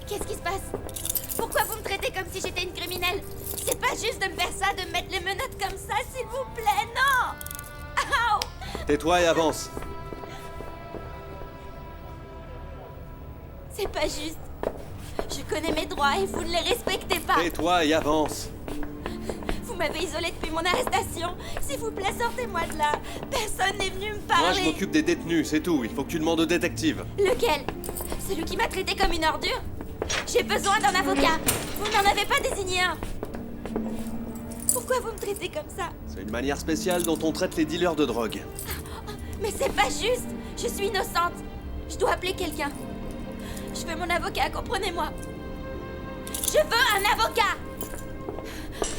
Qu'est-ce qui se passe? Pourquoi vous me traitez comme si j'étais une criminelle? C'est pas juste de me faire ça, de me mettre les menottes comme ça, s'il vous plaît, non! Ow! Tais-toi et avance. C'est pas juste. Je connais mes droits et vous ne les respectez pas. Tais-toi et avance. Vous m'avez isolée depuis mon arrestation. S'il vous plaît, sortez-moi de là. Personne n'est venu me parler. Moi, je m'occupe des détenus, c'est tout. Il faut que tu demandes au détective. Lequel? Celui qui m'a traité comme une ordure? J'ai besoin d'un avocat. Vous n'en avez pas désigné un. Pourquoi vous me traitez comme ça? C'est une manière spéciale dont on traite les dealers de drogue. Mais c'est pas juste. Je suis innocente. Je dois appeler quelqu'un. Je veux mon avocat, comprenez-moi. Je veux un avocat.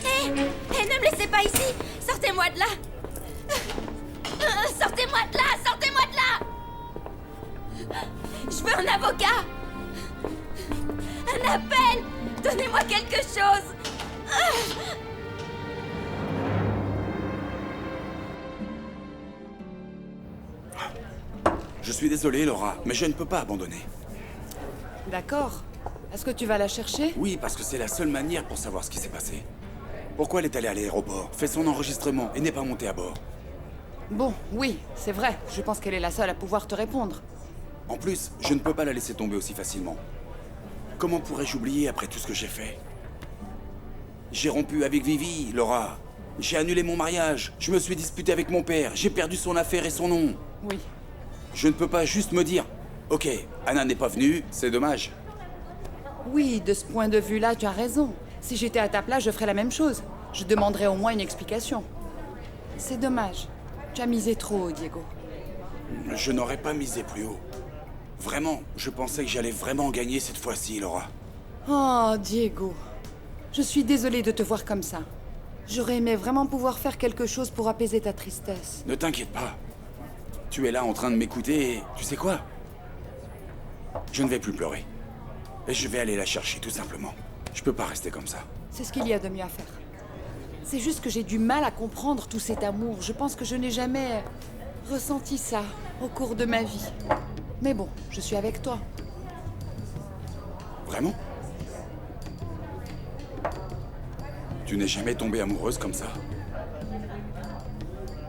Hé, ne me laissez pas ici. Sortez-moi de là. Sortez-moi de là, sortez-moi de là. Je veux un avocat. Un appel. Donnez-moi quelque chose. Je suis désolé, Laura, mais je ne peux pas abandonner. D'accord. Est-ce que tu vas la chercher? Oui, parce que c'est la seule manière pour savoir ce qui s'est passé. Pourquoi elle est allée à l'aéroport, fait son enregistrement et n'est pas montée à bord? Bon, oui, c'est vrai. Je pense qu'elle est la seule à pouvoir te répondre. En plus, je ne peux pas la laisser tomber aussi facilement. Comment pourrais-je oublier après tout ce que j'ai fait? J'ai rompu avec Vivi, Laura. J'ai annulé mon mariage. Je me suis disputé avec mon père. J'ai perdu son affaire et son nom. Oui. Je ne peux pas juste me dire « Ok, Anna n'est pas venue, c'est dommage. » Oui, de ce point de vue-là, tu as raison. Si j'étais à ta place, je ferais la même chose. Je demanderais au moins une explication. C'est dommage. Tu as misé trop haut, Diego. Je n'aurais pas misé plus haut. Vraiment, je pensais que j'allais vraiment gagner cette fois-ci, Laura. Oh, Diego. Je suis désolée de te voir comme ça. J'aurais aimé vraiment pouvoir faire quelque chose pour apaiser ta tristesse. Ne t'inquiète pas. Tu es là en train de m'écouter et tu sais quoi? Je ne vais plus pleurer. Et je vais aller la chercher, tout simplement. Je peux pas rester comme ça. C'est ce qu'il y a de mieux à faire. C'est juste que j'ai du mal à comprendre tout cet amour. Je pense que je n'ai jamais ressenti ça au cours de ma vie. Mais bon, je suis avec toi. Vraiment? Tu n'es jamais tombée amoureuse comme ça?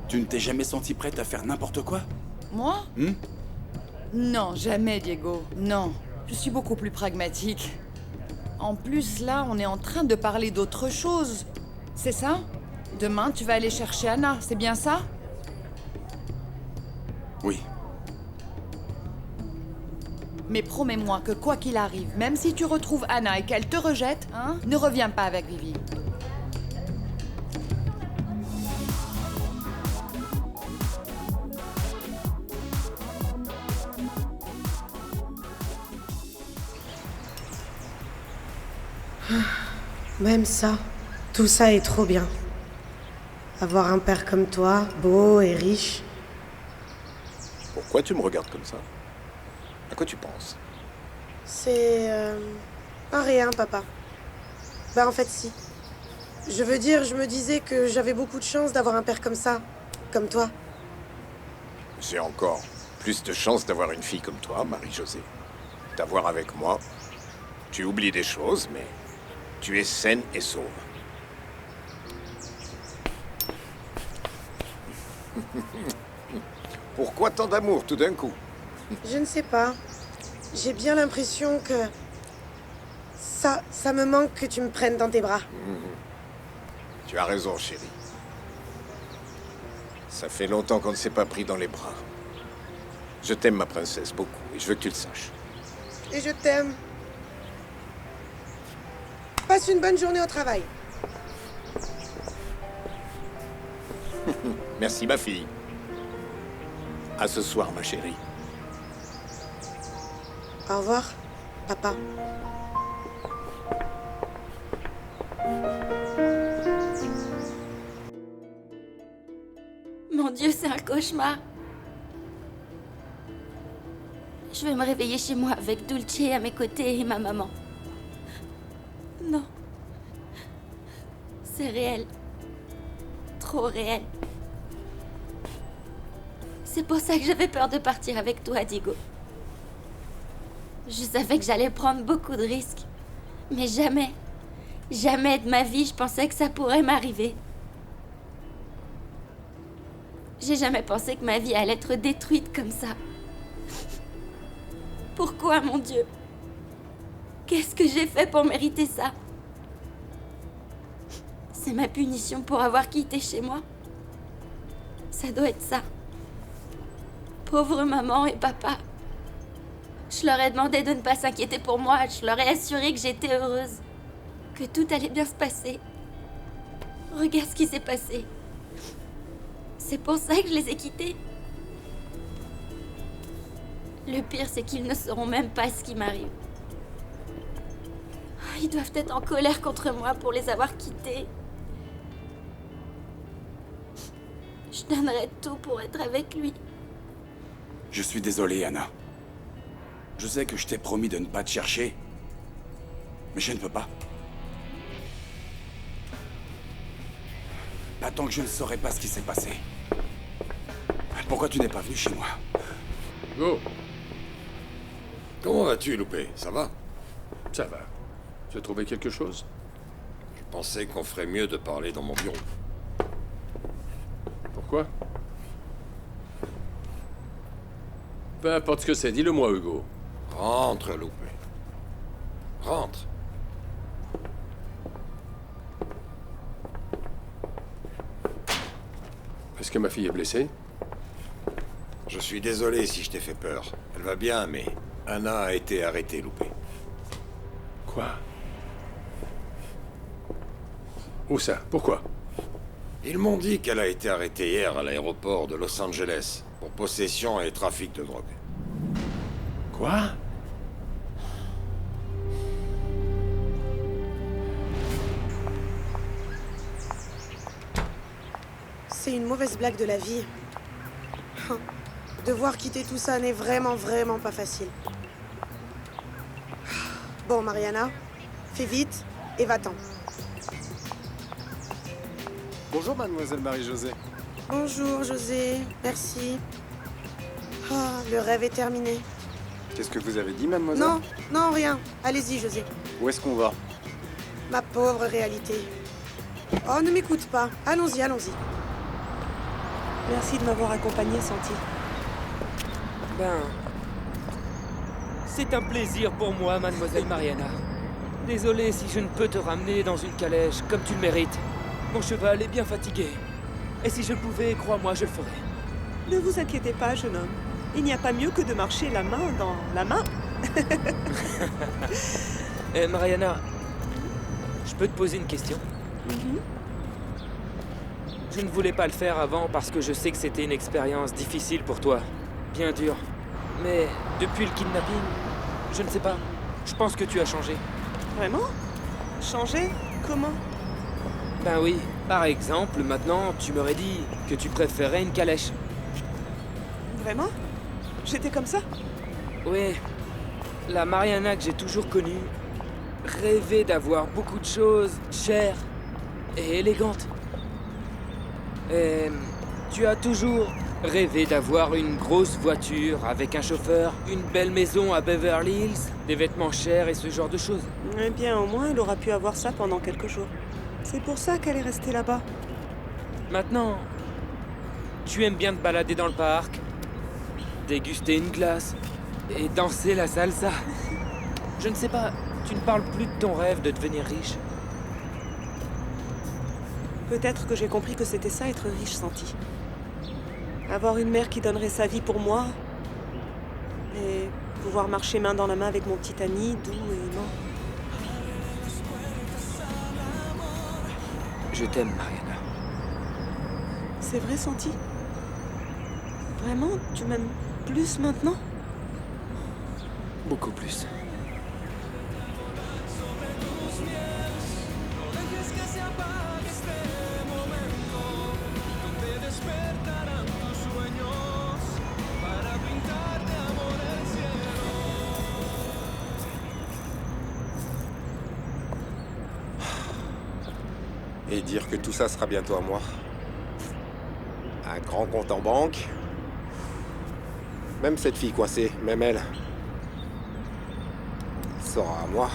Tu ne t'es jamais sentie prête à faire n'importe quoi? Moi? Non, jamais, Diego. Non. Je suis beaucoup plus pragmatique. En plus, là, on est en train de parler d'autre chose. C'est ça? Demain, tu vas aller chercher Anna, c'est bien ça? Oui. Mais promets-moi que quoi qu'il arrive, même si tu retrouves Anna et qu'elle te rejette, hein, ne reviens pas avec Vivi. Même ça, tout ça est trop bien. Avoir un père comme toi, beau et riche. Pourquoi tu me regardes comme ça? À quoi tu penses? C'est... un rien, papa. Bah en fait, si. Je veux dire, je me disais que j'avais beaucoup de chance d'avoir un père comme ça, comme toi. J'ai encore plus de chance d'avoir une fille comme toi, Marie-Josée. T'avoir avec moi, tu oublies des choses, mais tu es saine et sauve. Pourquoi tant d'amour tout d'un coup? Je ne sais pas. J'ai bien l'impression que... Ça me manque que tu me prennes dans tes bras. Tu as raison, chérie. Ça fait longtemps qu'on ne s'est pas pris dans les bras. Je t'aime, ma princesse, beaucoup, et je veux que tu le saches. Et je t'aime. Passe une bonne journée au travail. Merci, ma fille. À ce soir, ma chérie. Au revoir, papa. Mon Dieu, c'est un cauchemar. Je vais me réveiller chez moi avec Dulce à mes côtés et ma maman. Non. C'est réel. Trop réel. C'est pour ça que j'avais peur de partir avec toi, Diego. Je savais que j'allais prendre beaucoup de risques. Mais jamais, jamais de ma vie, je pensais que ça pourrait m'arriver. J'ai jamais pensé que ma vie allait être détruite comme ça. Pourquoi, mon Dieu? Qu'est-ce que j'ai fait pour mériter ça? C'est ma punition pour avoir quitté chez moi. Ça doit être ça. Pauvre maman et papa. Je leur ai demandé de ne pas s'inquiéter pour moi. Je leur ai assuré que j'étais heureuse. Que tout allait bien se passer. Regarde ce qui s'est passé. C'est pour ça que je les ai quittés. Le pire, c'est qu'ils ne sauront même pas ce qui m'arrive. Ils doivent être en colère contre moi pour les avoir quittés. Je donnerais tout pour être avec lui. Je suis désolé, Anna. Je sais que je t'ai promis de ne pas te chercher. Mais je ne peux pas. Pas tant que je ne saurais pas ce qui s'est passé. Pourquoi tu n'es pas venu chez moi? Go. Comment vas-tu, Loupé? Ça va? Ça va. Tu as trouvé quelque chose? Je pensais qu'on ferait mieux de parler dans mon bureau. Pourquoi? Peu importe ce que c'est, dis-le-moi, Hugo. Rentre, Loupé. Rentre. Est-ce que ma fille est blessée? Je suis désolé si je t'ai fait peur. Elle va bien, mais Anna a été arrêtée, Loupé. Quoi? Où ça? Pourquoi? Ils m'ont dit qu'elle a été arrêtée hier à l'aéroport de Los Angeles pour possession et trafic de drogue. Quoi? C'est une mauvaise blague de la vie. Devoir quitter tout ça n'est vraiment pas facile. Bon, Mariana, fais vite et va-t'en. Bonjour, mademoiselle Marie-Josée. Bonjour, José. Merci. Ah, le rêve est terminé. Qu'est-ce que vous avez dit, mademoiselle? Non, rien. Allez-y, José. Où est-ce qu'on va? Ma pauvre réalité. Oh, ne m'écoute pas. Allons-y. Merci de m'avoir accompagnée, Santi. C'est un plaisir pour moi, mademoiselle Mariana. Désolé si je ne peux te ramener dans une calèche comme tu le mérites. Mon cheval est bien fatigué. Et si je le pouvais, crois-moi, je le ferais. Ne vous inquiétez pas, jeune homme. Il n'y a pas mieux que de marcher la main dans la main. Mariana, je peux te poser une question? Je ne voulais pas le faire avant parce que je sais que c'était une expérience difficile pour toi. Bien dure. Mais depuis le kidnapping, je ne sais pas. Je pense que tu as changé. Vraiment? Changer? Comment? Ben oui. Par exemple, maintenant, tu m'aurais dit que tu préférais une calèche. Vraiment? J'étais comme ça? Oui. La Mariana que j'ai toujours connue rêvait d'avoir beaucoup de choses chères et élégantes. Et tu as toujours rêvé d'avoir une grosse voiture avec un chauffeur, une belle maison à Beverly Hills, des vêtements chers et ce genre de choses. Eh bien, au moins, elle aura pu avoir ça pendant quelques jours. C'est pour ça qu'elle est restée là-bas. Maintenant, tu aimes bien te balader dans le parc, déguster une glace et danser la salsa. Je ne sais pas, tu ne parles plus de ton rêve de devenir riche. Peut-être que j'ai compris que c'était ça, être riche, Santi. Avoir une mère qui donnerait sa vie pour moi. Et pouvoir marcher main dans la main avec mon petit ami, doux et aimant. Je t'aime, Mariana. C'est vrai, Santi? Vraiment? Tu m'aimes plus maintenant? Beaucoup plus. Et dire que tout ça sera bientôt à moi. Un grand compte en banque. Même cette fille coincée, même elle. sera à moi.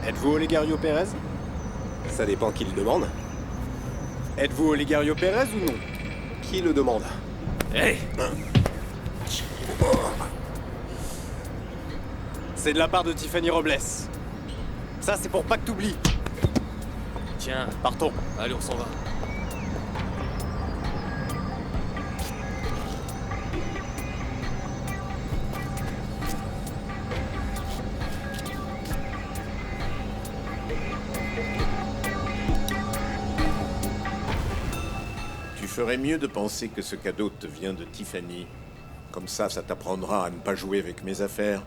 Êtes-vous Olegario Pérez? Ça dépend qui le demande. Êtes-vous Olegario Pérez ou non? Qui le demande? Hé! C'est de la part de Tiffany Robles. Ça, c'est pour pas que t'oublies. Tiens, Partons. allez, on s'en va. Tu ferais mieux de penser que ce cadeau te vient de Tiffany. Comme ça t'apprendra à ne pas jouer avec mes affaires.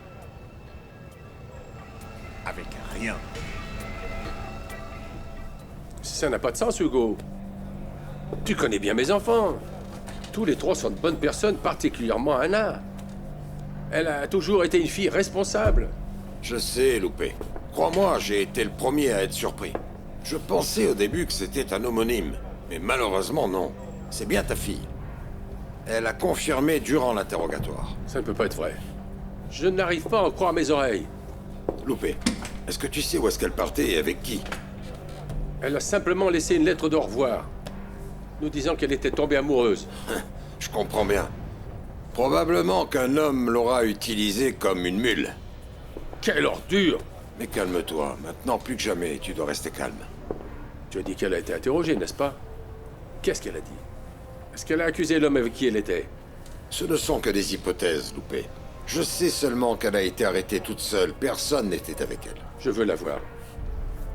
Avec rien. Ça n'a pas de sens, Hugo. Tu connais bien mes enfants. Tous les trois sont de bonnes personnes, particulièrement Anna. Elle a toujours été une fille responsable. Je sais, Loupé. Crois-moi, j'ai été le premier à être surpris. Je pensais au début que c'était un homonyme, mais malheureusement non. C'est bien ta fille. Elle a confirmé durant l'interrogatoire. Ça ne peut pas être vrai. Je n'arrive pas à en croire mes oreilles. Loupé, est-ce que tu sais où est-ce qu'elle partait et avec qui? Elle a simplement laissé une lettre de revoir, nous disant qu'elle était tombée amoureuse. Je comprends bien. Probablement qu'un homme l'aura utilisée comme une mule. Quelle ordure! Mais calme-toi, maintenant plus que jamais, tu dois rester calme. Tu as dit qu'elle a été interrogée, n'est-ce pas? Qu'est-ce qu'elle a dit? Est-ce qu'elle a accusé l'homme avec qui elle était? Ce ne sont que des hypothèses, Loupé. Je sais seulement qu'elle a été arrêtée toute seule, personne n'était avec elle. Je veux la voir.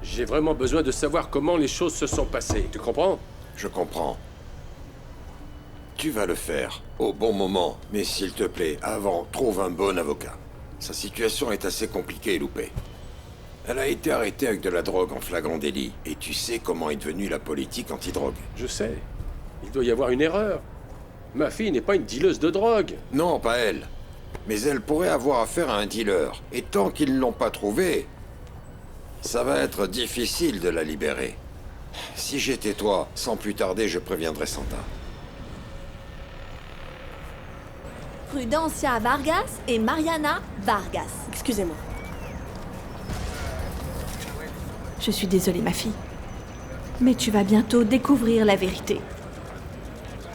J'ai vraiment besoin de savoir comment les choses se sont passées, tu comprends? Je comprends. Tu vas le faire, au bon moment, mais s'il te plaît, avant, trouve un bon avocat. Sa situation est assez compliquée, Loupé. Elle a été arrêtée avec de la drogue en flagrant délit, et tu sais comment est devenue la politique anti-drogue. Je sais. Il doit y avoir une erreur. Ma fille n'est pas une dealeuse de drogue. Non, pas elle. Mais elle pourrait avoir affaire à un dealer, et tant qu'ils ne l'ont pas trouvée, ça va être difficile de la libérer. Si j'étais toi, sans plus tarder, je préviendrais Santa. Prudencia Vargas et Mariana Vargas. Excusez-moi. Je suis désolée, ma fille. Mais tu vas bientôt découvrir la vérité.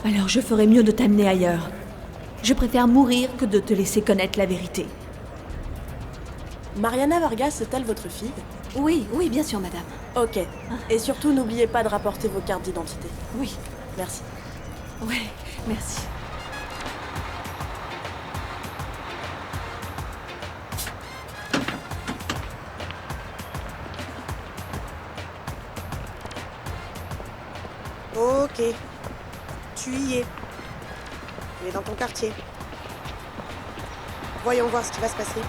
Alors je ferais mieux de t'amener ailleurs. Je préfère mourir que de te laisser connaître la vérité. Mariana Vargas est-elle votre fille? Oui, oui, bien sûr, madame. Ok. Et surtout, n'oubliez pas de rapporter vos cartes d'identité. Oui. Merci. Ouais, merci. Ok. Tu y es. Tu es dans ton quartier. Voyons voir ce qui va se passer.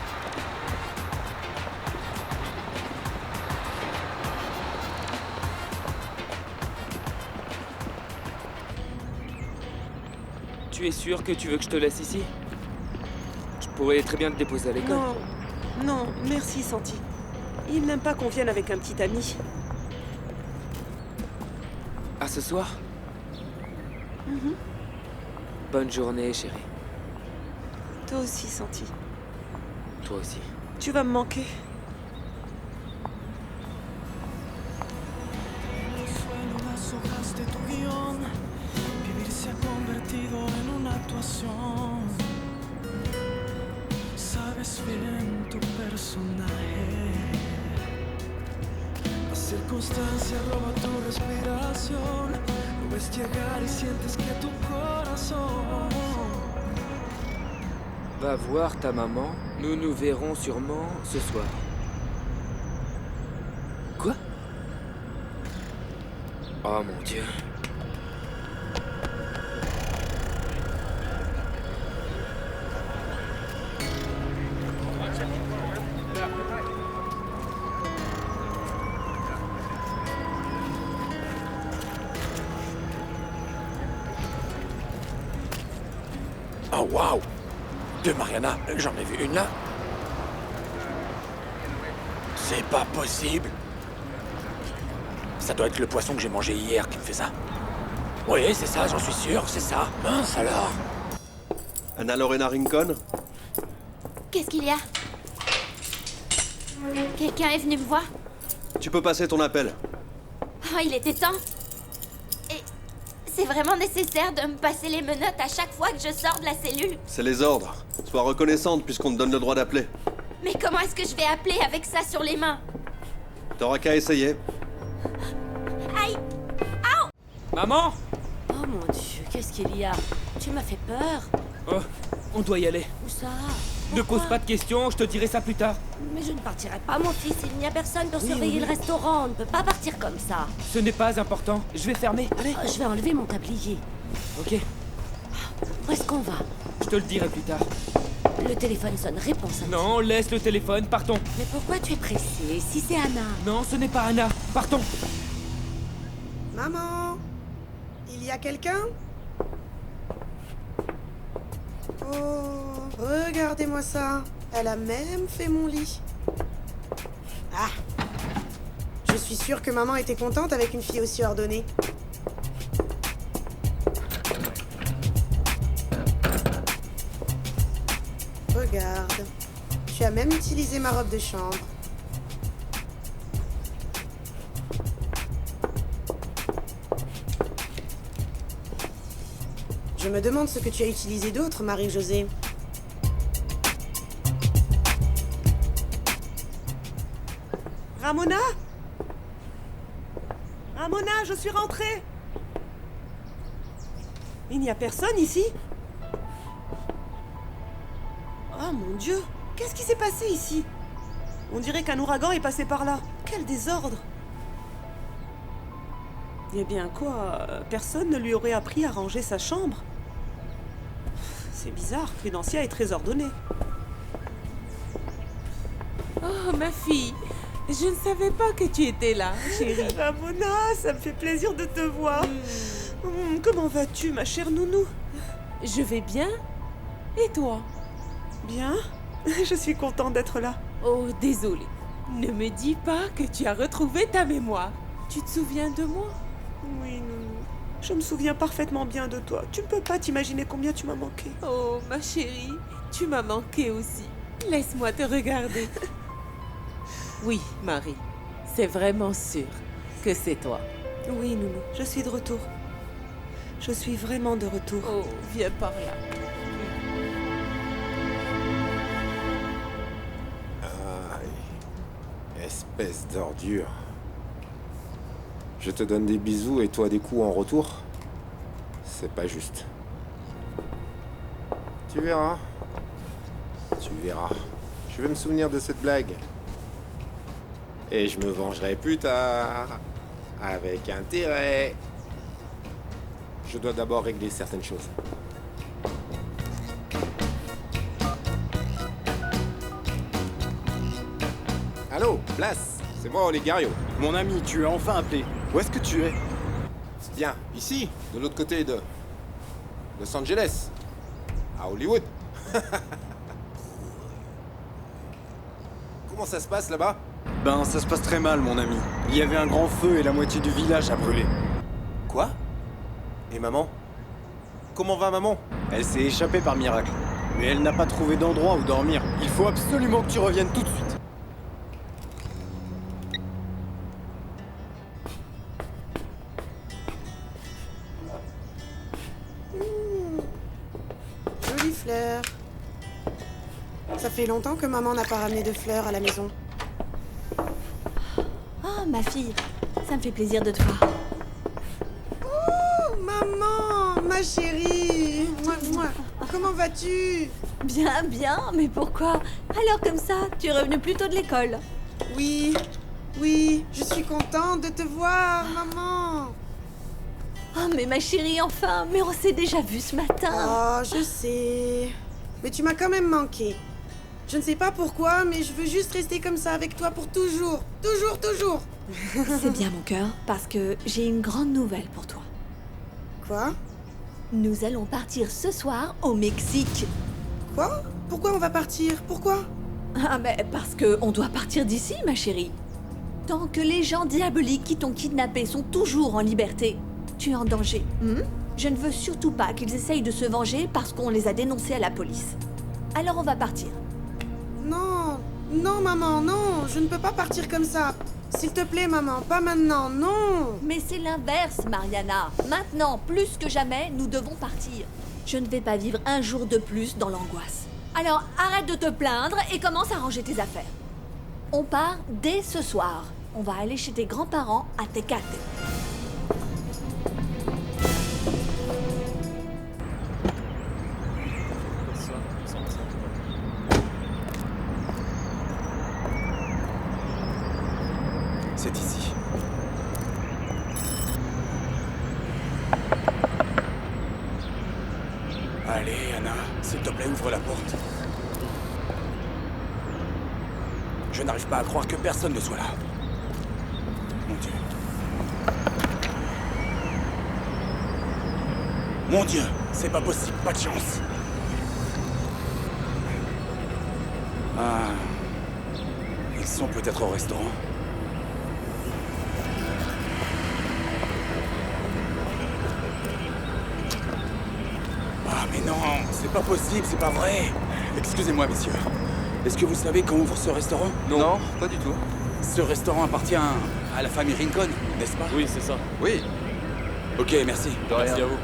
Tu es sûr que tu veux que je te laisse ici? Je pourrais très bien te déposer à l'école. Non, non, merci Santi. Il n'aime pas qu'on vienne avec un petit ami. À ce soir? Bonne journée, chérie. Toi aussi, Santi. Toi aussi. Tu vas me manquer. Sabes bien tu personaje. La circunstancia roba tu respiración. Lo ves llegar y sientes que tu corazón. Va voir ta maman. Nous nous verrons sûrement ce soir. Quoi? Oh mon Dieu. Oh waouh! De Mariana, j'en ai vu une là. C'est pas possible. Ça doit être le poisson que j'ai mangé hier qui me fait ça. Oui, c'est ça, j'en suis sûr, c'est ça. Mince alors. Anna Lorena Rincon? Qu'est-ce qu'il y a? Quelqu'un est venu me voir? Tu peux passer ton appel. Oh, il était temps. Et c'est vraiment nécessaire de me passer les menottes à chaque fois que je sors de la cellule. C'est les ordres. Sois reconnaissante puisqu'on te donne le droit d'appeler. Mais comment est-ce que je vais appeler avec ça sur les mains? T'auras qu'à essayer. Aïe! Maman! Oh mon Dieu, qu'est-ce qu'il y a? Tu m'as fait peur. Oh, on doit y aller. Où ça? Ne pose pas de questions, je te dirai ça plus tard. Mais je ne partirai pas, mon fils. Il n'y a personne pour Oui, surveiller oui. le restaurant. On ne peut pas partir comme ça. Ce n'est pas important. Je vais fermer. Allez. Je vais enlever mon tablier. Ok, Où est-ce qu'on va? je te le dirai plus tard. Le téléphone sonne. Réponds, Santi. Non, laisse le téléphone, partons. Mais pourquoi tu es pressé? Si c'est Anna. Non, ce n'est pas Anna. Partons. Maman, il y a quelqu'un? Oh, regardez-moi ça. Elle a même fait mon lit. Ah, je suis sûre que maman était contente avec une fille aussi ordonnée. Regarde, tu as même utilisé ma robe de chambre. Je me demande ce que tu as utilisé d'autre, Marie-Josée. Ramona? Ramona, je suis rentrée. Il n'y a personne ici? Oh mon Dieu, qu'est-ce qui s'est passé ici? On dirait qu'un ouragan est passé par là. Quel désordre! Eh bien quoi, personne ne lui aurait appris à ranger sa chambre. C'est bizarre, Prudencia est très ordonnée. Oh, ma fille, je ne savais pas que tu étais là, chérie. Ramona, ça me fait plaisir de te voir. Comment vas-tu, ma chère nounou? Je vais bien. Et toi? Bien. Je suis contente d'être là. Oh, désolée. Ne me dis pas que tu as retrouvé ta mémoire. Tu te souviens de moi? Oui, nounou. Je me souviens parfaitement bien de toi. Tu ne peux pas t'imaginer combien tu m'as manqué. Oh, ma chérie, tu m'as manqué aussi. Laisse-moi te regarder. Oui, Marie, c'est vraiment sûr que c'est toi. Oui, nounou, je suis de retour. Je suis vraiment de retour. Oh, viens par là. Aïe. Espèce d'ordure. Je te donne des bisous et toi des coups en retour? C'est pas juste. Tu verras. Tu verras. Je vais me souvenir de cette blague. Et je me vengerai plus tard. Avec intérêt. Je dois d'abord régler certaines choses. Allô, Blas, c'est moi Olegario. Mon ami, tu es enfin appelé. Où est-ce que tu es? Bien, ici, de l'autre côté de Los Angeles, à Hollywood. Comment ça se passe là-bas? Ben, ça se passe très mal, mon ami. Il y avait un grand feu et la moitié du village a brûlé. Quoi? Et maman? Comment va maman? Elle s'est échappée par miracle. Mais elle n'a pas trouvé d'endroit où dormir. Il faut absolument que tu reviennes tout de suite. Jolie fleur. Ça fait longtemps que maman n'a pas ramené de fleurs à la maison. Oh, ma fille, ça me fait plaisir de te voir. Oh, maman, ma chérie. Mouah, mouah. Comment vas-tu? Bien, bien, mais pourquoi? Alors comme ça, tu es revenu plus tôt de l'école. Oui, oui, je suis contente de te voir, maman. Oh, mais ma chérie, enfin, mais on s'est déjà vu ce matin. Oh, je sais. Mais tu m'as quand même manqué. Je ne sais pas pourquoi, mais je veux juste rester comme ça avec toi pour toujours. Toujours, toujours. C'est bien, mon cœur, parce que j'ai une grande nouvelle pour toi. Quoi? Nous allons partir ce soir au Mexique. Quoi? Pourquoi on va partir? Pourquoi? Ah, mais parce que on doit partir d'ici, ma chérie. Tant que les gens diaboliques qui t'ont kidnappé sont toujours en liberté, tu es en danger. Je ne veux surtout pas qu'ils essayent de se venger parce qu'on les a dénoncés à la police. Alors on va partir. Non, Non, maman, non, je ne peux pas partir comme ça. S'il te plaît, maman, pas maintenant, non. Mais c'est l'inverse, Mariana. Maintenant, plus que jamais, nous devons partir. Je ne vais pas vivre un jour de plus dans l'angoisse. Alors arrête de te plaindre et commence à ranger tes affaires. On part dès ce soir. On va aller chez tes grands-parents à Tecate. C'est ici. Allez, Anna, s'il te plaît, ouvre la porte. Je n'arrive pas à croire que personne ne soit là. Mon Dieu. Mon Dieu, c'est pas possible, pas de chance. Ah. Ils sont peut-être au restaurant. Ah mais non, c'est pas possible, c'est pas vrai. Excusez-moi, messieurs. Est-ce que vous savez quand ouvre ce restaurant? Non, pas du tout. Ce restaurant appartient à la famille Rincon, n'est-ce pas? Oui, c'est ça. Oui. Ok, merci. Merci à vous.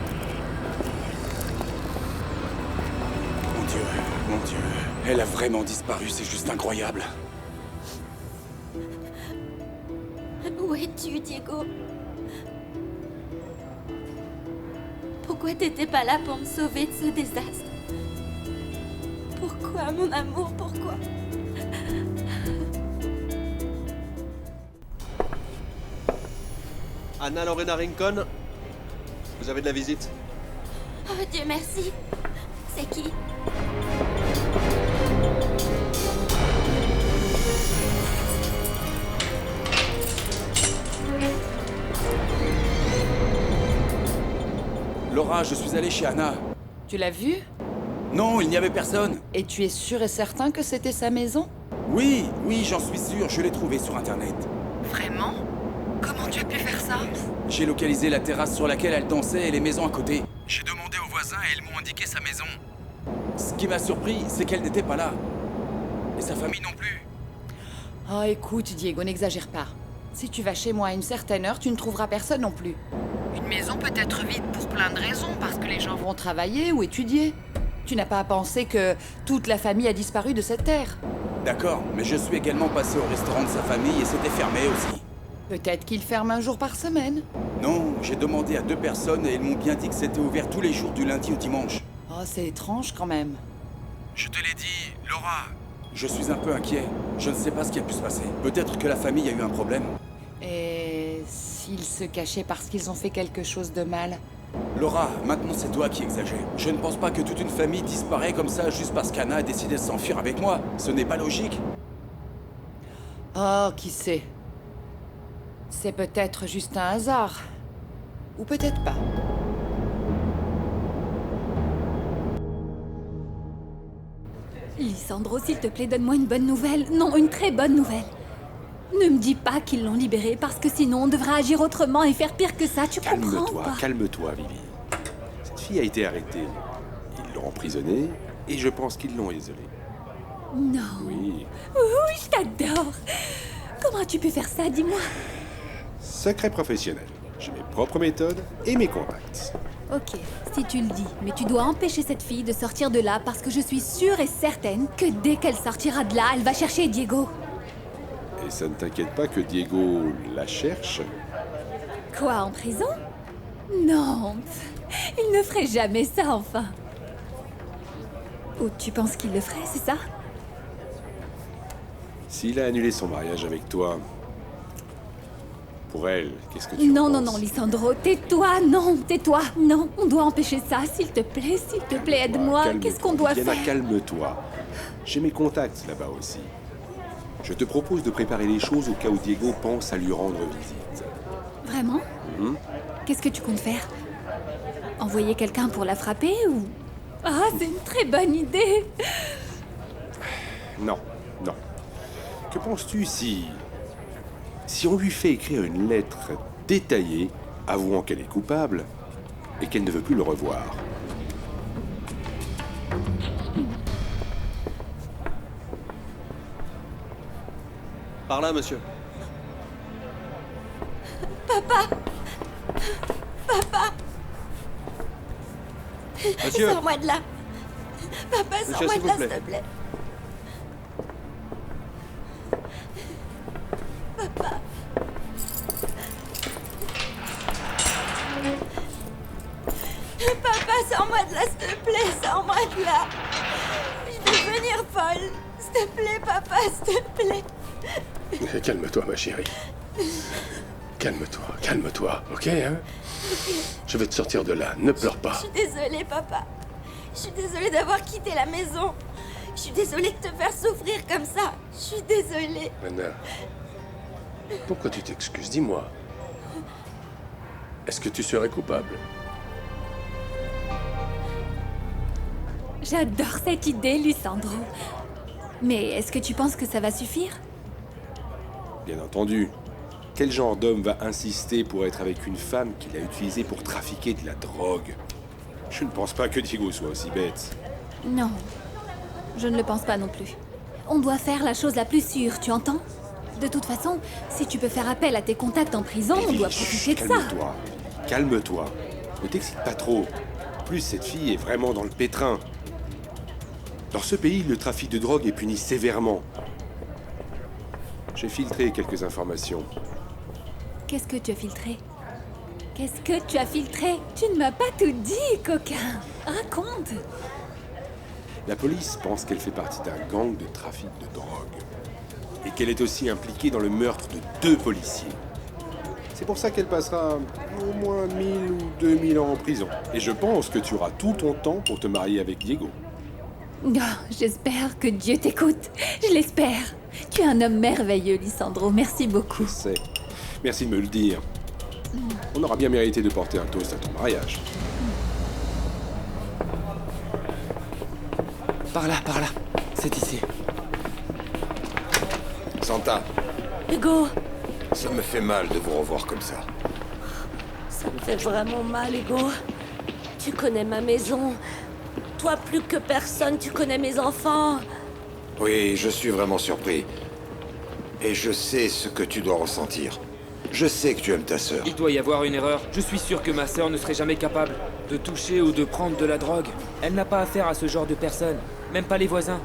Mon Dieu. Elle a vraiment disparu, c'est juste incroyable. Où es-tu, Diego? Pourquoi t'étais pas là pour me sauver de ce désastre? Pourquoi, mon amour, pourquoi? Anna Lorena Rincon, vous avez de la visite. Oh, Dieu merci. C'est qui? Laura, je suis allé chez Anna. Tu l'as vu? Non, il n'y avait personne. Et tu es sûr et certain que c'était sa maison? Oui, j'en suis sûr, je l'ai trouvé sur Internet. Vraiment? Comment tu as pu faire ça? J'ai localisé la terrasse sur laquelle elle dansait et les maisons à côté. J'ai demandé aux voisins et ils m'ont indiqué sa maison. Ce qui m'a surpris, c'est qu'elle n'était pas là. Et sa famille non plus. Oh, écoute, Diego, n'exagère pas. Si tu vas chez moi à une certaine heure, tu ne trouveras personne non plus. Une maison peut être vide pour plein de raisons, parce que les gens vont travailler ou étudier. Tu n'as pas à penser que toute la famille a disparu de cette terre. D'accord, mais je suis également passé au restaurant de sa famille et c'était fermé aussi. Peut-être qu'il ferme un jour par semaine. Non, j'ai demandé à 2 personnes et ils m'ont bien dit que c'était ouvert tous les jours du lundi au dimanche. Oh, c'est étrange quand même. Je te l'ai dit, Laura. Je suis un peu inquiet. Je ne sais pas ce qui a pu se passer. Peut-être que la famille a eu un problème. Et s'ils se cachaient parce qu'ils ont fait quelque chose de mal? Laura, maintenant c'est toi qui exagères. Je ne pense pas que toute une famille disparaît comme ça juste parce qu'Anna a décidé de s'enfuir avec moi. Ce n'est pas logique. Oh, qui sait? C'est peut-être juste un hasard. Ou peut-être pas. Lisandro, s'il te plaît, donne-moi une bonne nouvelle. Non, une très bonne nouvelle. Ne me dis pas qu'ils l'ont libéré, parce que sinon on devra agir autrement et faire pire que ça, tu comprends pas? Calme-toi, Vivi. Cette fille a été arrêtée. Ils l'ont emprisonnée et je pense qu'ils l'ont isolée. Non. Oui. Oui, je t'adore. Comment as-tu pu faire ça, dis-moi? Secret professionnel. J'ai mes propres méthodes et mes contacts. Ok, si tu le dis, mais tu dois empêcher cette fille de sortir de là parce que je suis sûre et certaine que dès qu'elle sortira de là, elle va chercher Diego. Et ça ne t'inquiète pas que Diego la cherche? Quoi, en prison? Non, il ne ferait jamais ça, enfin. Ou tu penses qu'il le ferait, c'est ça? S'il a annulé son mariage avec toi, pour elle, qu'est-ce que tu Non, en non, penses? non, Lisandro, tais-toi, non, tais-toi, non, on doit empêcher ça, s'il te plaît, aide-moi, qu'est-ce qu'on doit Diana, faire? calme-toi. J'ai mes contacts là-bas aussi. Je te propose de préparer les choses au cas où Diego pense à lui rendre visite. Vraiment? Qu'est-ce que tu comptes faire? Envoyer quelqu'un pour la frapper ou... Ah, c'est une très bonne idée! Non, non. Que penses-tu si on lui fait écrire une lettre détaillée, avouant qu'elle est coupable et qu'elle ne veut plus le revoir? Par là, monsieur. Papa! Papa! Monsieur. Sors-moi de là! Papa, Monsieur, sors-moi s'il de là, vous s'il plaît. te plaît! Papa! Papa, sors-moi de là, s'il te plaît! Sors-moi de là! Je vais devenir folle! S'il te plaît, papa, s'il te plaît! Calme-toi, ma chérie. Calme-toi, ok, hein? Je vais te sortir de là, ne pleure Je pas. suis désolée, papa. Je suis désolée d'avoir quitté la maison. Je suis désolée de te faire souffrir comme ça. Je suis désolée. Anna, pourquoi tu t'excuses? Dis-moi. Est-ce que tu serais coupable? J'adore cette idée, Lissandro. Mais est-ce que tu penses que ça va suffire? Bien entendu. Quel genre d'homme va insister pour être avec une femme qu'il a utilisée pour trafiquer de la drogue? Je ne pense pas que Diego soit aussi bête. Non, je ne le pense pas non plus. On doit faire la chose la plus sûre, tu entends? De toute façon, si tu peux faire appel à tes contacts en prison, on doit profiter de ça. Calme-toi. Calme-toi. Ne t'excite pas trop. En plus, cette fille est vraiment dans le pétrin. Dans ce pays, le trafic de drogue est puni sévèrement. J'ai filtré quelques informations. Qu'est-ce que tu as filtré? Qu'est-ce que tu as filtré? Tu ne m'as pas tout dit, coquin. Raconte. La police pense qu'elle fait partie d'un gang de trafic de drogue. Et qu'elle est aussi impliquée dans le meurtre de 2 policiers. C'est pour ça qu'elle passera au moins 1000 ou 2000 ans en prison. Et je pense que tu auras tout ton temps pour te marier avec Diego. Oh, j'espère que Dieu t'écoute. Je l'espère. Tu es un homme merveilleux, Lissandro. Merci beaucoup. Je sais. Merci de me le dire. On aura bien mérité de porter un toast à ton mariage. Par là. C'est ici. Santa, Hugo, ça me fait mal de vous revoir comme ça. ça me fait vraiment mal, Hugo. Tu connais ma maison. Toi, plus que personne, tu connais mes enfants. Oui, je suis vraiment surpris. Et je sais ce que tu dois ressentir. Je sais que tu aimes ta sœur. Il doit y avoir une erreur. Je suis sûr que ma sœur ne serait jamais capable de toucher ou de prendre de la drogue. Elle n'a pas affaire à ce genre de personnes, même pas les voisins.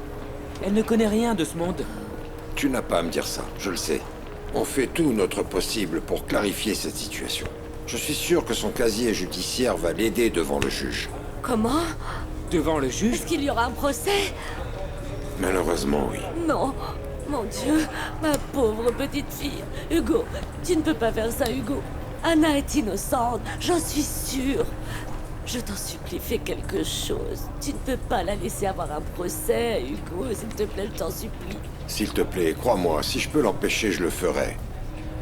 Elle ne connaît rien de ce monde. Tu n'as pas à me dire ça, je le sais. On fait tout notre possible pour clarifier cette situation. Je suis sûr que son casier judiciaire va l'aider devant le juge. Comment? Devant le juge? Est-ce qu'il y aura un procès? Malheureusement, oui. Non. Mon Dieu, ma pauvre petite fille. Hugo, tu ne peux pas faire ça, Hugo. Anna est innocente, j'en suis sûre. Je t'en supplie, fais quelque chose. Tu ne peux pas la laisser avoir un procès, Hugo, s'il te plaît, je t'en supplie. S'il te plaît, crois-moi, si je peux l'empêcher, je le ferai.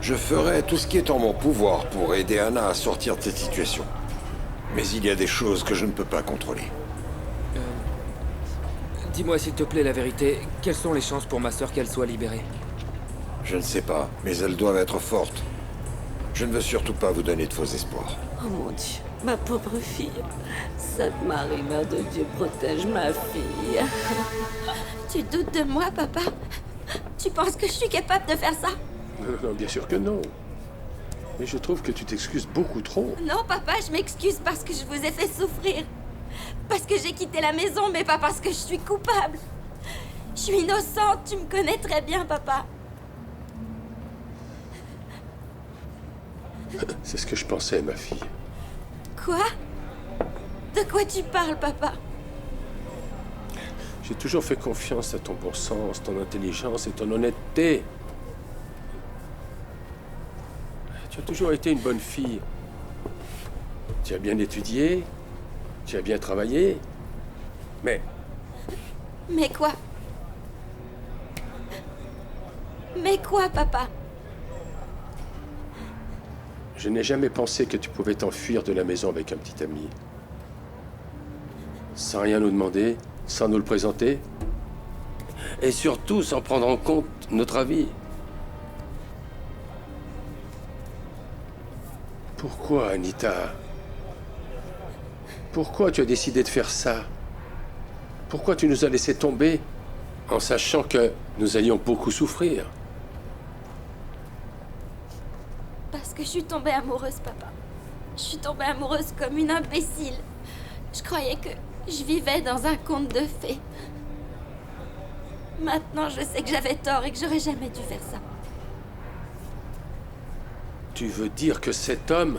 Je ferai tout ce qui est en mon pouvoir pour aider Anna à sortir de cette situation. Mais il y a des choses que je ne peux pas contrôler. Dis-moi s'il te plaît la vérité. Quelles sont les chances pour ma sœur qu'elle soit libérée? Je ne sais pas, mais elles doivent être fortes. Je ne veux surtout pas vous donner de faux espoirs. Oh mon Dieu, ma pauvre fille. Sainte Marie, Mère de Dieu, protège ma fille. Tu doutes de moi, papa? Tu penses que je suis capable de faire ça? Non, bien sûr que non. Mais je trouve que tu t'excuses beaucoup trop. Non, papa, je m'excuse parce que je vous ai fait souffrir. Parce que j'ai quitté la maison, mais pas parce que je suis coupable. Je suis innocente, tu me connais très bien, papa. C'est ce que je pensais, ma fille. Quoi? De quoi tu parles, papa? J'ai toujours fait confiance à ton bon sens, ton intelligence et ton honnêteté. Tu as toujours été une bonne fille. Tu as bien étudié, tu as bien travaillé, mais... Mais quoi? Mais quoi, papa? Je n'ai jamais pensé que tu pouvais t'enfuir de la maison avec un petit ami. Sans rien nous demander, sans nous le présenter. Et surtout sans prendre en compte notre avis. Pourquoi, Anita? Pourquoi tu as décidé de faire ça? Pourquoi tu nous as laissé tomber en sachant que nous allions beaucoup souffrir? parce que je suis tombée amoureuse, papa. Je suis tombée amoureuse comme une imbécile. Je croyais que je vivais dans un conte de fées. Maintenant, je sais que j'avais tort et que j'aurais jamais dû faire ça. Tu veux dire que cet homme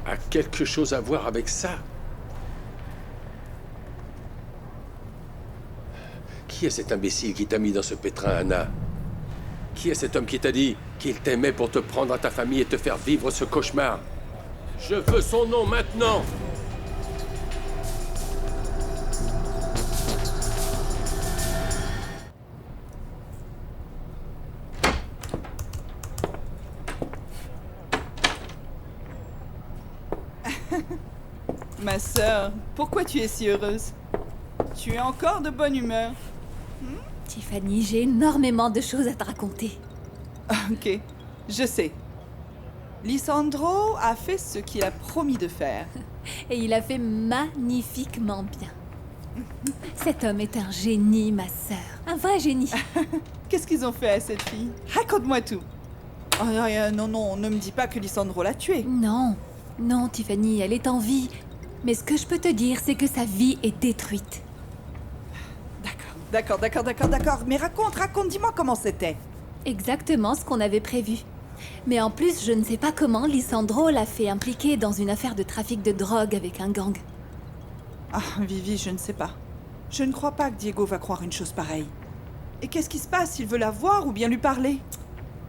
a quelque chose à voir avec ça? Qui est cet imbécile qui t'a mis dans ce pétrin, Anna? Qui est cet homme qui t'a dit qu'il t'aimait pour te prendre à ta famille et te faire vivre ce cauchemar? Je veux son nom maintenant! Ma sœur, pourquoi tu es si heureuse? Tu es encore de bonne humeur? Tiffany, j'ai énormément de choses à te raconter. Ok, je sais. Lisandro a fait ce qu'il a promis de faire. Et il a fait magnifiquement bien. Cet homme est un génie, ma sœur. Un vrai génie. Qu'est-ce qu'ils ont fait à cette fille? Raconte-moi tout. Oh, non, ne me dis pas que Lisandro l'a tuée. Non, non, Tiffany, elle est en vie. Mais ce que je peux te dire, c'est que sa vie est détruite. D'accord. Mais raconte, dis-moi comment c'était. Exactement ce qu'on avait prévu. Mais en plus, je ne sais pas comment Lisandro l'a fait impliquer dans une affaire de trafic de drogue avec un gang. Ah, Vivi, je ne sais pas. Je ne crois pas que Diego va croire une chose pareille. Et qu'est-ce qui se passe? Il veut la voir ou bien lui parler?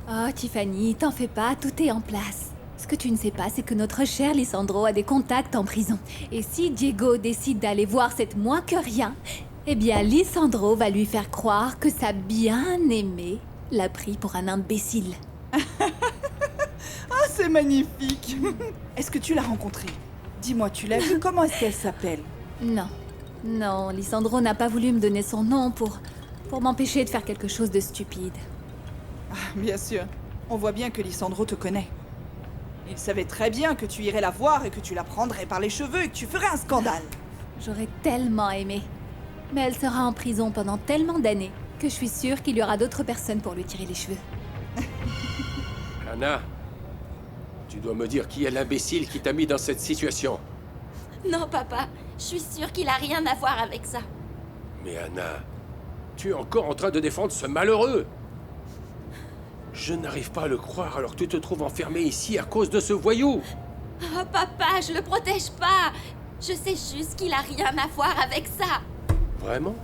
Oh, Tiffany, t'en fais pas, tout est en place. Ce que tu ne sais pas, c'est que notre cher Lisandro a des contacts en prison. Et si Diego décide d'aller voir cette moins que rien, eh bien, Lisandro va lui faire croire que sa bien-aimée l'a pris pour un imbécile. Ah, c'est magnifique. Est-ce que tu l'as rencontrée? Dis-moi, tu l'as vue? Comment est-ce qu'elle s'appelle? Non, Lisandro n'a pas voulu me donner son nom pour m'empêcher de faire quelque chose de stupide. Ah, bien sûr. On voit bien que Lisandro te connaît. Il savait très bien que tu irais la voir et que tu la prendrais par les cheveux et que tu ferais un scandale. J'aurais tellement aimé. Mais elle sera en prison pendant tellement d'années que je suis sûre qu'il y aura d'autres personnes pour lui tirer les cheveux. Anna, tu dois me dire qui est l'imbécile qui t'a mis dans cette situation. Non, papa, je suis sûre qu'il a rien à voir avec ça. Mais Anna, tu es encore en train de défendre ce malheureux. Je n'arrive pas à le croire alors que tu te trouves enfermé ici à cause de ce voyou. Oh, papa, je le protège pas. Je sais juste qu'il a rien à voir avec ça. Vraiment?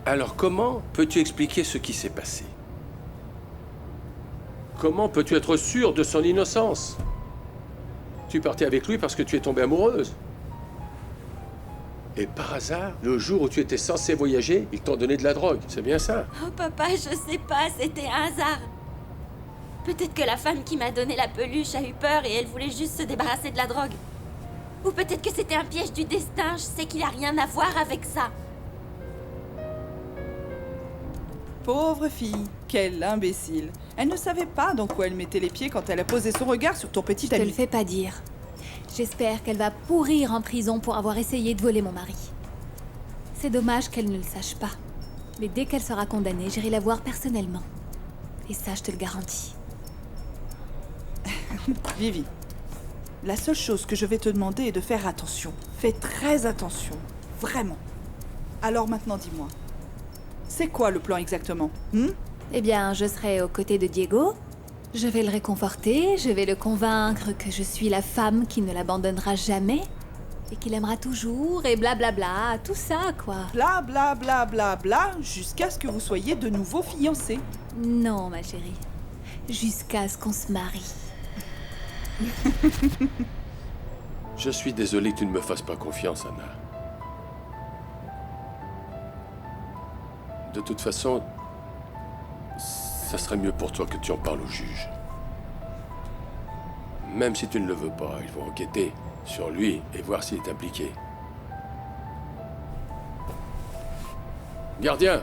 Alors comment peux-tu expliquer ce qui s'est passé? Comment peux-tu être sûr de son innocence? Tu partais avec lui parce que tu es tombée amoureuse. Et par hasard, le jour où tu étais censé voyager, ils t'ont donné de la drogue, c'est bien ça? Oh, papa, je sais pas, c'était un hasard. Peut-être que la femme qui m'a donné la peluche a eu peur et elle voulait juste se débarrasser de la drogue. Ou peut-être que c'était un piège du destin, je sais qu'il a rien à voir avec ça. Pauvre fille, quelle imbécile. Elle ne savait pas dans quoi elle mettait les pieds quand elle a posé son regard sur ton petit ami. Je te le fais pas dire. J'espère qu'elle va pourrir en prison pour avoir essayé de voler mon mari. C'est dommage qu'elle ne le sache pas. Mais dès qu'elle sera condamnée, j'irai la voir personnellement. Et ça, je te le garantis. Vivi, la seule chose que je vais te demander est de faire attention. Fais très attention. Vraiment. Alors maintenant, dis-moi. C'est quoi le plan exactement? Eh bien, je serai aux côtés de Diego. Je vais le réconforter, je vais le convaincre que je suis la femme qui ne l'abandonnera jamais et qu'il aimera toujours et blablabla, tout ça, quoi. Bla, jusqu'à ce que vous soyez de nouveau fiancés. Non, ma chérie. Jusqu'à ce qu'on se marie. Je suis désolé que tu ne me fasses pas confiance, Anna. De toute façon, ça serait mieux pour toi que tu en parles au juge. Même si tu ne le veux pas, ils vont enquêter sur lui et voir s'il est impliqué. Gardien!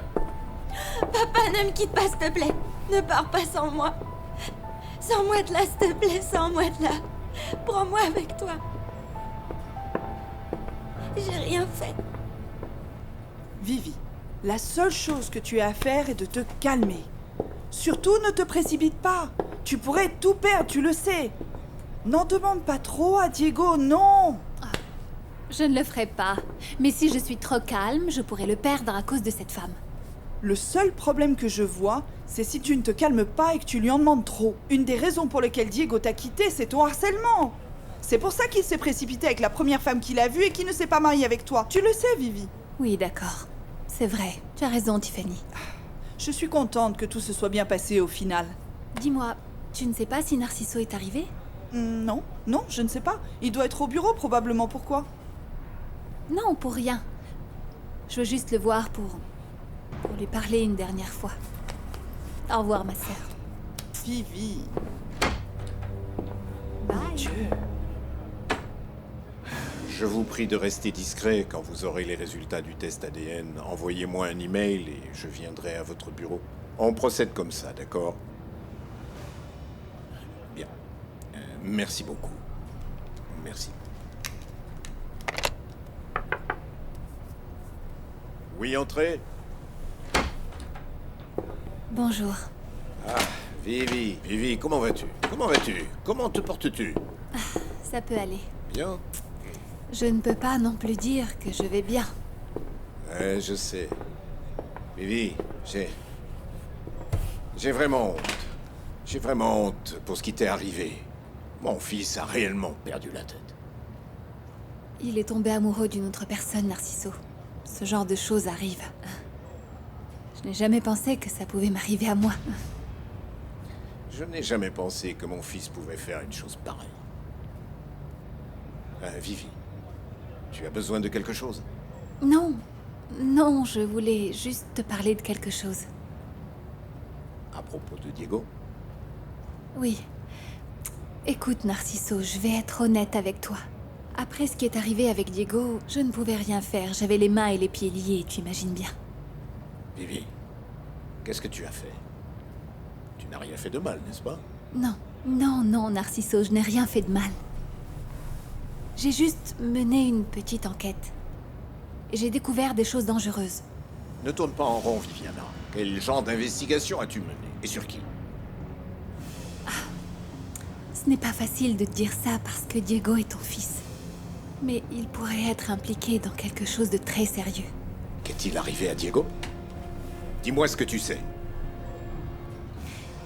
Papa, ne me quitte pas, s'il te plaît. Ne pars pas sans moi. Sors-moi de là, s'il te plaît, sors-moi de là. Prends-moi avec toi. J'ai rien fait. Vivi, la seule chose que tu as à faire est de te calmer. Surtout, ne te précipite pas. Tu pourrais tout perdre, tu le sais. N'en demande pas trop à Diego, non. Je ne le ferai pas. Mais si je suis trop calme, je pourrais le perdre à cause de cette femme. Le seul problème que je vois, c'est si tu ne te calmes pas et que tu lui en demandes trop. Une des raisons pour lesquelles Diego t'a quitté, c'est ton harcèlement. C'est pour ça qu'il s'est précipité avec la première femme qu'il a vue et qui ne s'est pas marié avec toi. Tu le sais, Vivi. Oui, d'accord. C'est vrai. Tu as raison, Tiffany. Je suis contente que tout se soit bien passé au final. Dis-moi, tu ne sais pas si Narciso est arrivé? Non, je ne sais pas. Il doit être au bureau probablement, pourquoi? Non, pour rien. Je veux juste le voir pour lui parler une dernière fois. Au revoir, ma sœur. Vivi. Bye. Mon Dieu. Je vous prie de rester discret. Quand vous aurez les résultats du test ADN, envoyez-moi un email et je viendrai à votre bureau. On procède comme ça, d'accord? Bien. Merci beaucoup. Merci. Oui, entrez. Bonjour. Ah, Vivi. Vivi, comment vas-tu? Comment vas-tu? Comment te portes-tu? Ça peut aller. Bien. Je ne peux pas non plus dire que je vais bien. Ouais, je sais. Vivi, j'ai vraiment honte. J'ai vraiment honte pour ce qui t'est arrivé. Mon fils a réellement perdu la tête. Il est tombé amoureux d'une autre personne, Narciso. Ce genre de choses arrive. Je n'ai jamais pensé que ça pouvait m'arriver à moi. Je n'ai jamais pensé que mon fils pouvait faire une chose pareille. Vivi, tu as besoin de quelque chose? Non, je voulais juste te parler de quelque chose. À propos de Diego? Oui. Écoute, Narciso, je vais être honnête avec toi. Après ce qui est arrivé avec Diego, je ne pouvais rien faire. J'avais les mains et les pieds liés, tu imagines bien. Vivi, qu'est-ce que tu as fait? Tu n'as rien fait de mal, n'est-ce pas? Non, Narciso, je n'ai rien fait de mal. J'ai juste mené une petite enquête. Et j'ai découvert des choses dangereuses. Ne tourne pas en rond, Viviana. Quel genre d'investigation as-tu mené? Et sur qui? Ce n'est pas facile de te dire ça parce que Diego est ton fils. Mais il pourrait être impliqué dans quelque chose de très sérieux. Qu'est-il arrivé à Diego? Dis-moi ce que tu sais.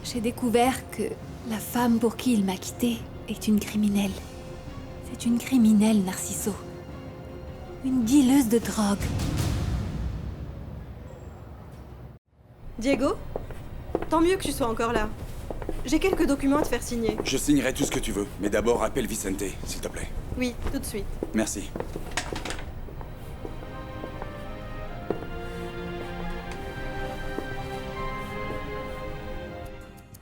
J'ai découvert que la femme pour qui il m'a quitté est une criminelle. C'est une criminelle, Narciso. Une dealeuse de drogue. Diego? Tant mieux que tu sois encore là. J'ai quelques documents à te faire signer. Je signerai tout ce que tu veux, mais d'abord appelle Vicente, s'il te plaît. Oui, tout de suite. Merci.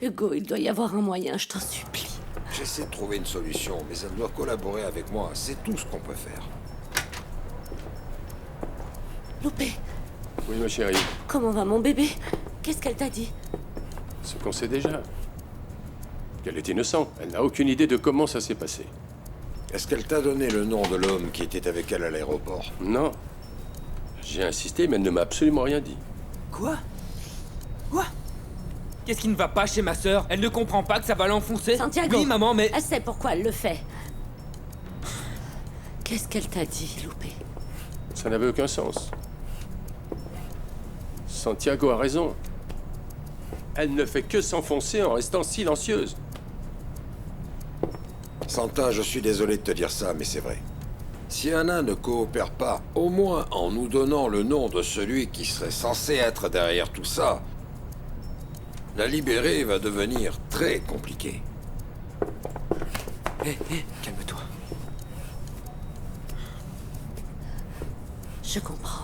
Hugo, il doit y avoir un moyen, je t'en supplie. J'essaie de trouver une solution, mais elle doit collaborer avec moi. C'est tout ce qu'on peut faire. Loupé, Oui, ma chérie. comment va mon bébé? Qu'est-ce qu'elle t'a dit? Ce qu'on sait déjà. Qu'elle est innocente. Elle n'a aucune idée de comment ça s'est passé. Est-ce qu'elle t'a donné le nom de l'homme qui était avec elle à l'aéroport? Non. J'ai insisté, mais elle ne m'a absolument rien dit. Quoi? Qu'est-ce qui ne va pas chez ma sœur? Elle ne comprend pas que ça va l'enfoncer? Santiago! Oui, maman, mais... Elle sait pourquoi elle le fait. Qu'est-ce qu'elle t'a dit, Loupé? Ça n'avait aucun sens. Santiago a raison. Elle ne fait que s'enfoncer en restant silencieuse. Santa, je suis désolé de te dire ça, mais c'est vrai. Si Anna ne coopère pas, au moins en nous donnant le nom de celui qui serait censé être derrière tout ça, la libérer va devenir très compliqué. Hé, calme-toi. Je comprends.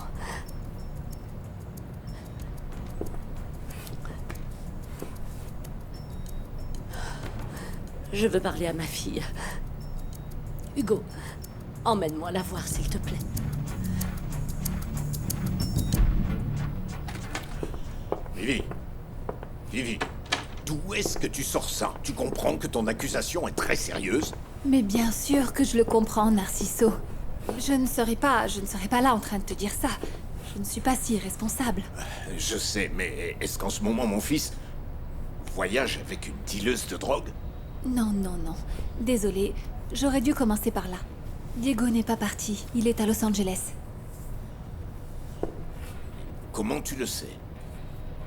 Je veux parler à ma fille. Hugo, emmène-moi la voir, s'il te plaît. Vivi, d'où est-ce que tu sors ça? Tu comprends que ton accusation est très sérieuse? Mais bien sûr que je le comprends, Narciso. Je ne serais pas là en train de te dire ça. Je ne suis pas si irresponsable. Je sais, mais est-ce qu'en ce moment, mon fils... voyages avec une dealeuse de drogue? Non, non, non. Désolée, j'aurais dû commencer par là. Diego n'est pas parti, il est à Los Angeles. Comment tu le sais?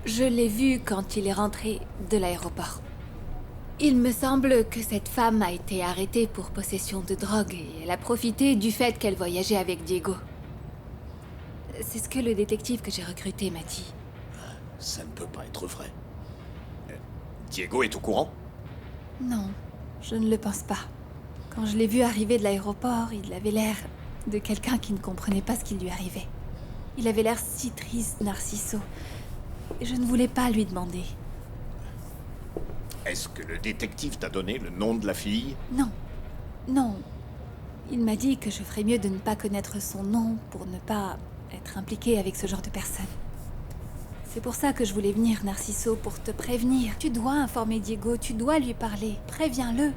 Je l'ai vu quand il est rentré de l'aéroport. Il me semble que cette femme a été arrêtée pour possession de drogue et elle a profité du fait qu'elle voyageait avec Diego. C'est ce que le détective que j'ai recruté m'a dit. Ça ne peut pas être vrai. Diego est au courant? Non, je ne le pense pas. Quand je l'ai vu arriver de l'aéroport, il avait l'air de quelqu'un qui ne comprenait pas ce qui lui arrivait. Il avait l'air si triste, Narciso. Et je ne voulais pas lui demander. Est-ce que le détective t'a donné le nom de la fille? Non. Non. Il m'a dit que je ferais mieux de ne pas connaître son nom pour ne pas être impliquée avec ce genre de personne. C'est pour ça que je voulais venir, Narciso, pour te prévenir. Tu dois informer Diego, tu dois lui parler. Préviens-le.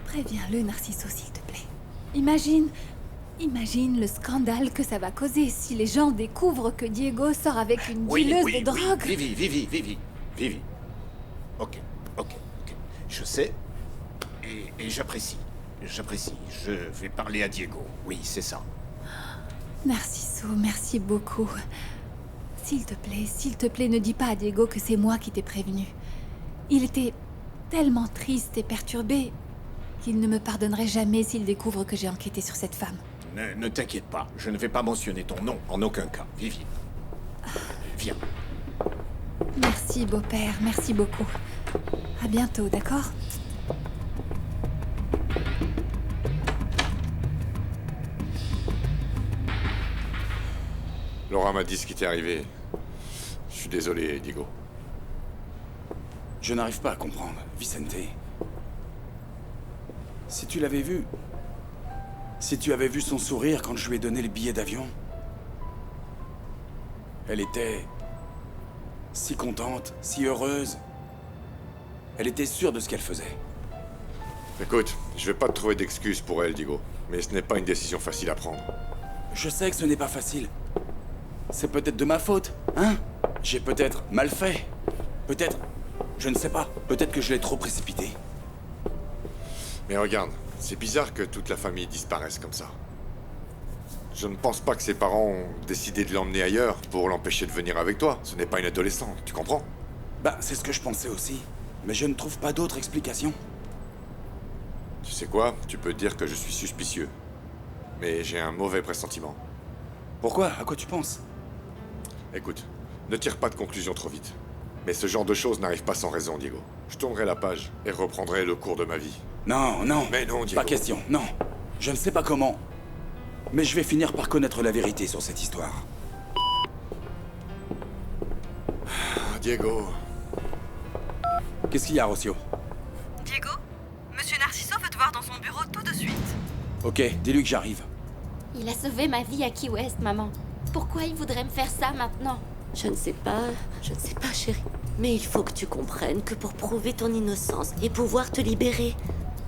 Préviens-le, Narciso, s'il te plaît. Imagine le scandale que ça va causer si les gens découvrent que Diego sort avec une dealeuse de drogue. Oui, Vivi. Ok. Je sais. Et j'apprécie. Je vais parler à Diego. Oui, c'est ça. Narciso, merci beaucoup. S'il te plaît, ne dis pas à Diego que c'est moi qui t'ai prévenu. Il était tellement triste et perturbé qu'il ne me pardonnerait jamais s'il découvre que j'ai enquêté sur cette femme. Ne t'inquiète pas, je ne vais pas mentionner ton nom en aucun cas. Vivi. Viens. Merci, beau-père, merci beaucoup. À bientôt, d'accord? Laura m'a dit ce qui t'est arrivé. Je suis désolé, Diego. Je n'arrive pas à comprendre, Vicente. Si tu l'avais vu... Si tu avais vu son sourire quand je lui ai donné le billet d'avion... Elle était... si contente, si heureuse. Elle était sûre de ce qu'elle faisait. Écoute, je vais pas te trouver d'excuses pour elle, Diego. Mais ce n'est pas une décision facile à prendre. Je sais que ce n'est pas facile. C'est peut-être de ma faute, hein? J'ai peut-être mal fait. Peut-être... Je ne sais pas. Peut-être que je l'ai trop précipité. Mais regarde, c'est bizarre que toute la famille disparaisse comme ça. Je ne pense pas que ses parents ont décidé de l'emmener ailleurs pour l'empêcher de venir avec toi. Ce n'est pas une adolescente, tu comprends? Bah, c'est ce que je pensais aussi. Mais je ne trouve pas d'autre explication. Tu sais quoi? Tu peux dire que je suis suspicieux. Mais j'ai un mauvais pressentiment. Pourquoi? À quoi tu penses? Écoute, ne tire pas de conclusion trop vite. Mais ce genre de choses n'arrive pas sans raison, Diego. Je tournerai la page et reprendrai le cours de ma vie. Non. Mais non, Diego. Pas question, non. Je ne sais pas comment. Mais je vais finir par connaître la vérité sur cette histoire. Diego. Qu'est-ce qu'il y a, Rocio? Diego, Monsieur Narciso veut te voir dans son bureau tout de suite. Ok, dis-lui que j'arrive. Il a sauvé ma vie à Key West, maman. Pourquoi il voudrait me faire ça maintenant? Je ne sais pas, chérie. Mais il faut que tu comprennes que pour prouver ton innocence et pouvoir te libérer,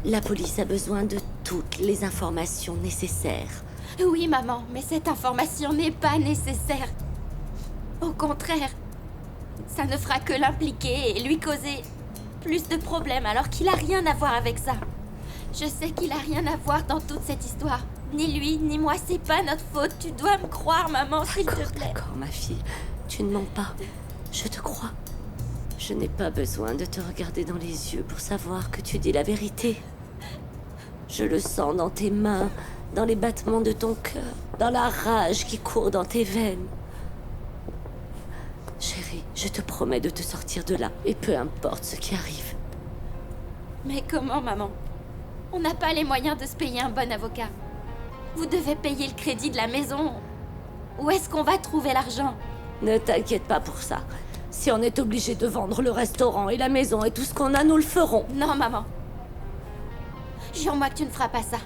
la police a besoin de toutes les informations nécessaires. Oui, maman, mais cette information n'est pas nécessaire. Au contraire, ça ne fera que l'impliquer et lui causer plus de problèmes alors qu'il a rien à voir avec ça. Je sais qu'il a rien à voir dans toute cette histoire. Ni lui, ni moi, c'est pas notre faute. Tu dois me croire, maman, s'il te plaît. D'accord, ma fille. Tu ne mens pas. Je te crois. Je n'ai pas besoin de te regarder dans les yeux pour savoir que tu dis la vérité. Je le sens dans tes mains, dans les battements de ton cœur, dans la rage qui court dans tes veines. Chérie, je te promets de te sortir de là, et peu importe ce qui arrive. Mais comment, maman? On n'a pas les moyens de se payer un bon avocat. Vous devez payer le crédit de la maison. Où est-ce qu'on va trouver l'argent? Ne t'inquiète pas pour ça. Si on est obligé de vendre le restaurant et la maison et tout ce qu'on a, nous le ferons. Non, maman. Jure-moi que tu ne feras pas ça.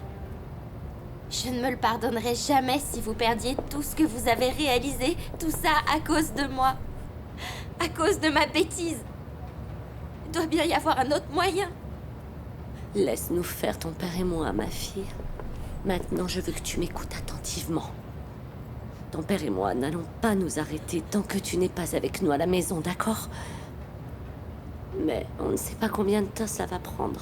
Je ne me le pardonnerai jamais si vous perdiez tout ce que vous avez réalisé, tout ça à cause de moi. À cause de ma bêtise. Il doit bien y avoir un autre moyen. Laisse-nous faire ton père et moi, ma fille. Maintenant, je veux que tu m'écoutes attentivement. Ton père et moi n'allons pas nous arrêter tant que tu n'es pas avec nous à la maison, d'accord? Mais on ne sait pas combien de temps ça va prendre.